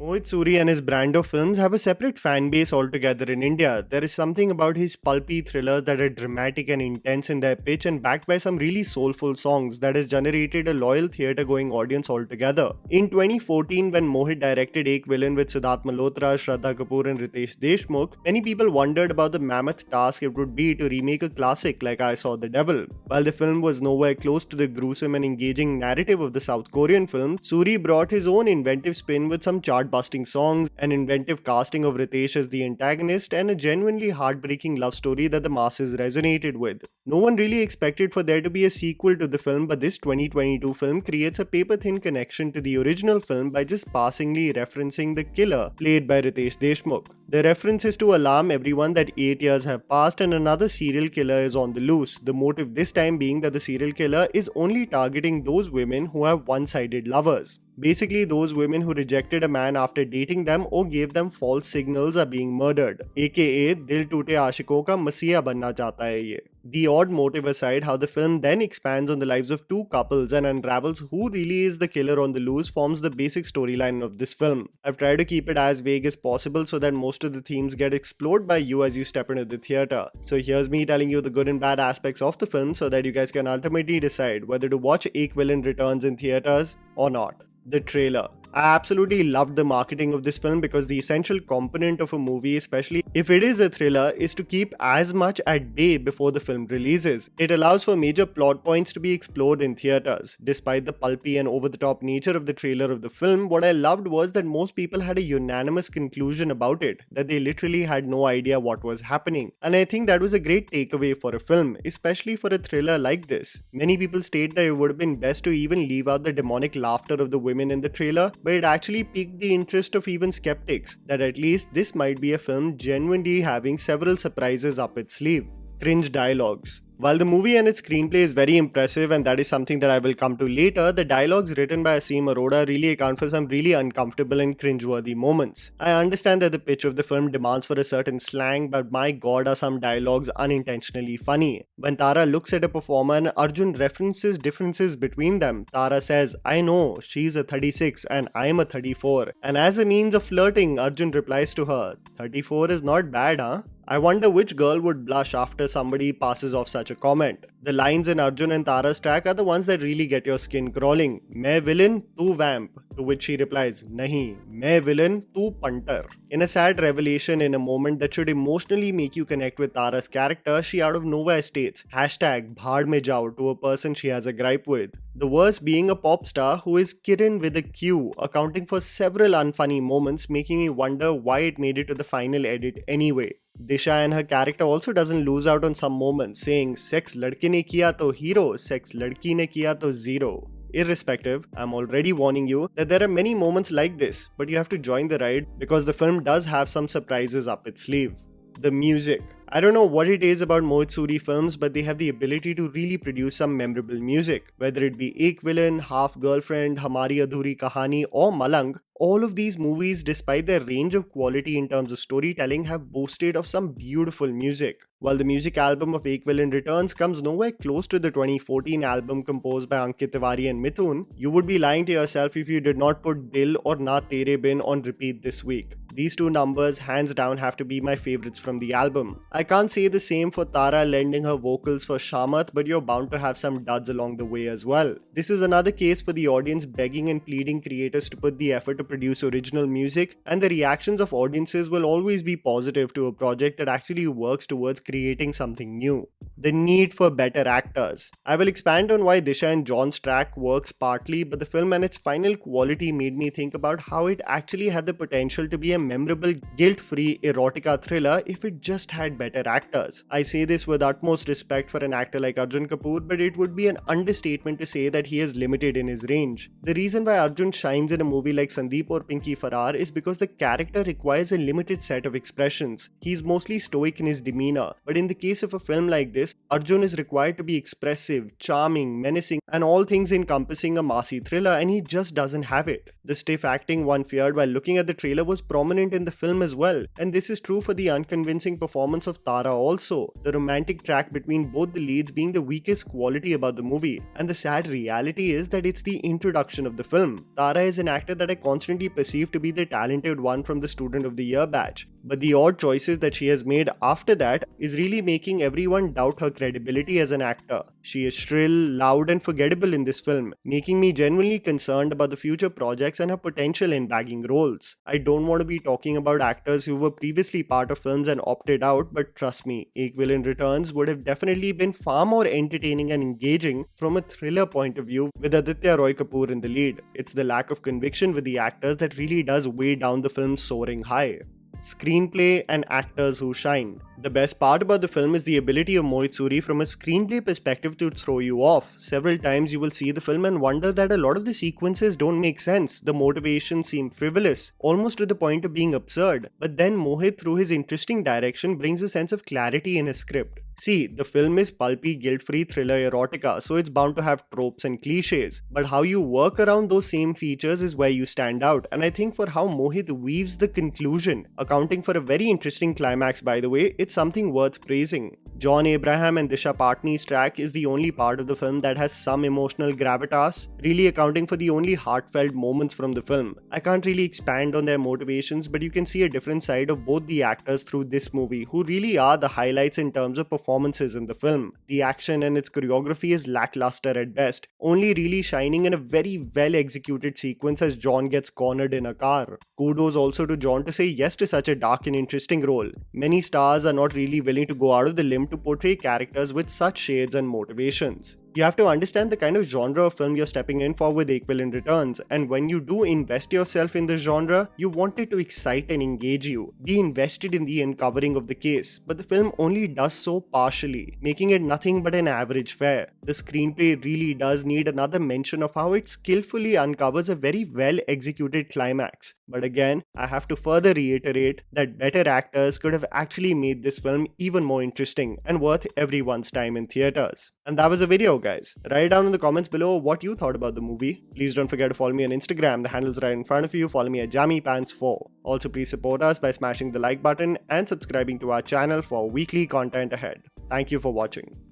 Mohit Suri and his brand of films have a separate fan base altogether in India. There is something about his pulpy thrillers that are dramatic and intense in their pitch and backed by some really soulful songs that has generated a loyal theatre-going audience altogether. In 2014, when Mohit directed Ek Villain with Siddharth Malhotra, Shraddha Kapoor and Ritesh Deshmukh, many people wondered about the mammoth task it would be to remake a classic like I Saw the Devil. While the film was nowhere close to the gruesome and engaging narrative of the South Korean film, Suri brought his own inventive spin with some chart-busting songs, an inventive casting of Ritesh as the antagonist, and a genuinely heartbreaking love story that the masses resonated with. No one really expected for there to be a sequel to the film, but this 2022 film creates a paper-thin connection to the original film by just passingly referencing the killer, played by Ritesh Deshmukh. The reference is to alarm everyone that 8 years have passed and another serial killer is on the loose, the motive this time being that the serial killer is only targeting those women who have one-sided lovers. Basically, those women who rejected a man after dating them or gave them false signals are being murdered, aka Dil Toote Aashikon ka Masiha banna chahta hai ye. The odd motive aside, how the film then expands on the lives of two couples and unravels who really is the killer on the loose forms the basic storyline of this film. I've tried to keep it as vague as possible so that most of the themes get explored by you as you step into the theatre. So here's me telling you the good and bad aspects of the film so that you guys can ultimately decide whether to watch Ek Villain Returns in theatres or not. The trailer. I absolutely loved the marketing of this film because the essential component of a movie, especially if it is a thriller, is to keep as much at bay before the film releases. It allows for major plot points to be explored in theatres. Despite the pulpy and over-the-top nature of the trailer of the film, what I loved was that most people had a unanimous conclusion about it, that they literally had no idea what was happening. And I think that was a great takeaway for a film, especially for a thriller like this. Many people state that it would have been best to even leave out the demonic laughter of the women in the trailer, but it actually piqued the interest of even skeptics that at least this might be a film genuinely having several surprises up its sleeve. Cringe dialogues. While the movie and its screenplay is very impressive and that is something that I will come to later, the dialogues written by Asim Arora really account for some really uncomfortable and cringeworthy moments. I understand that the pitch of the film demands for a certain slang, but my god are some dialogues unintentionally funny. When Tara looks at a performer and Arjun references differences between them, Tara says, "I know, she's a 36 and I'm a 34. And as a means of flirting, Arjun replies to her, 34 is not bad, huh? I wonder which girl would blush after somebody passes off such a comment." The lines in Arjun and Tara's track are the ones that really get your skin crawling. "Main villain, tu vamp," to which she replies, "Nahi, main villain, tu punter." In a sad revelation in a moment that should emotionally make you connect with Tara's character, she out of nowhere states, #bhaad mein jao to a person she has a gripe with. The worst being a pop star who is Kiran with a Q, accounting for several unfunny moments, making me wonder why it made it to the final edit anyway. Disha and her character also doesn't lose out on some moments, saying, "Sex ladke ne kiya to hero, sex ladki ne kiya to zero." Irrespective, I'm already warning you that there are many moments like this, but you have to join the ride because the film does have some surprises up its sleeve. The music. I don't know what it is about Mohit Suri films, but they have the ability to really produce some memorable music. Whether it be Ek Villain, Half Girlfriend, Hamari Adhuri Kahani or Malang, all of these movies, despite their range of quality in terms of storytelling, have boasted of some beautiful music. While the music album of Ek Villain Returns comes nowhere close to the 2014 album composed by Ankit Tiwari and Mithun, you would be lying to yourself if you did not put Dil or Na Tere Bin on repeat this week. These two numbers hands down have to be my favorites from the album. I can't say the same for Tara lending her vocals for Shamat, but you're bound to have some duds along the way as well. This is another case for the audience begging and pleading creators to put the effort to produce original music, and the reactions of audiences will always be positive to a project that actually works towards creating something new. The need for better actors. I will expand on why Disha and John's track works partly, but the film and its final quality made me think about how it actually had the potential to be a memorable, guilt-free erotica thriller if it just had better actors. I say this with utmost respect for an actor like Arjun Kapoor, but it would be an understatement to say that he is limited in his range. The reason why Arjun shines in a movie like Sandeep or Pinky Farrar is because the character requires a limited set of expressions. He's mostly stoic in his demeanor, but in the case of a film like this, case, Arjun is required to be expressive, charming, menacing, and all things encompassing a massy thriller, and he just doesn't have it. The stiff acting one feared while looking at the trailer was prominent in the film as well, and this is true for the unconvincing performance of Tara also. The romantic track between both the leads being the weakest quality about the movie, and the sad reality is that it's the introduction of the film. Tara is an actor that I constantly perceive to be the talented one from the Student of the Year batch, but the odd choices that she has made after that is really making everyone doubt her credibility as an actor. She is shrill, loud, and forgettable in this film, making me genuinely concerned about the future projects and her potential in bagging roles. I don't want to be talking about actors who were previously part of films and opted out, but trust me, Equivalent Returns would have definitely been far more entertaining and engaging from a thriller point of view with Aditya Roy Kapoor in the lead. It's the lack of conviction with the actors that really does weigh down the film soaring high. Screenplay and actors who shine. The best part about the film is the ability of Mohit Suri from a screenplay perspective to throw you off. Several times you will see the film and wonder that a lot of the sequences don't make sense, the motivations seem frivolous, almost to the point of being absurd, but then Mohit through his interesting direction brings a sense of clarity in his script. See, the film is pulpy, guilt-free thriller erotica, so it's bound to have tropes and cliches. But how you work around those same features is where you stand out, and I think for how Mohit weaves the conclusion, accounting for a very interesting climax by the way, it's something worth praising. John Abraham and Disha Patani's track is the only part of the film that has some emotional gravitas, really accounting for the only heartfelt moments from the film. I can't really expand on their motivations, but you can see a different side of both the actors through this movie, who really are the highlights in terms of performances in the film. The action and its choreography is lackluster at best, only really shining in a very well executed sequence as John gets cornered in a car. Kudos also to John to say yes to such a dark and interesting role. Many stars are not really willing to go out of the limb to portray characters with such shades and motivations. You have to understand the kind of genre of film you're stepping in for with Equivalent Returns, and when you do invest yourself in this genre, you want it to excite and engage you. Be invested in the uncovering of the case, but the film only does so partially, making it nothing but an average fare. The screenplay really does need another mention of how it skillfully uncovers a very well executed climax. But again, I have to further reiterate that better actors could have actually made this film even more interesting and worth everyone's time in theaters. And that was the video, guys. Write down in the comments below what you thought about the movie. Please don't forget to follow me on Instagram, the handle's right in front of you. Follow me at JammyPants4. Also, please support us by smashing the like button and subscribing to our channel for weekly content ahead. Thank you for watching.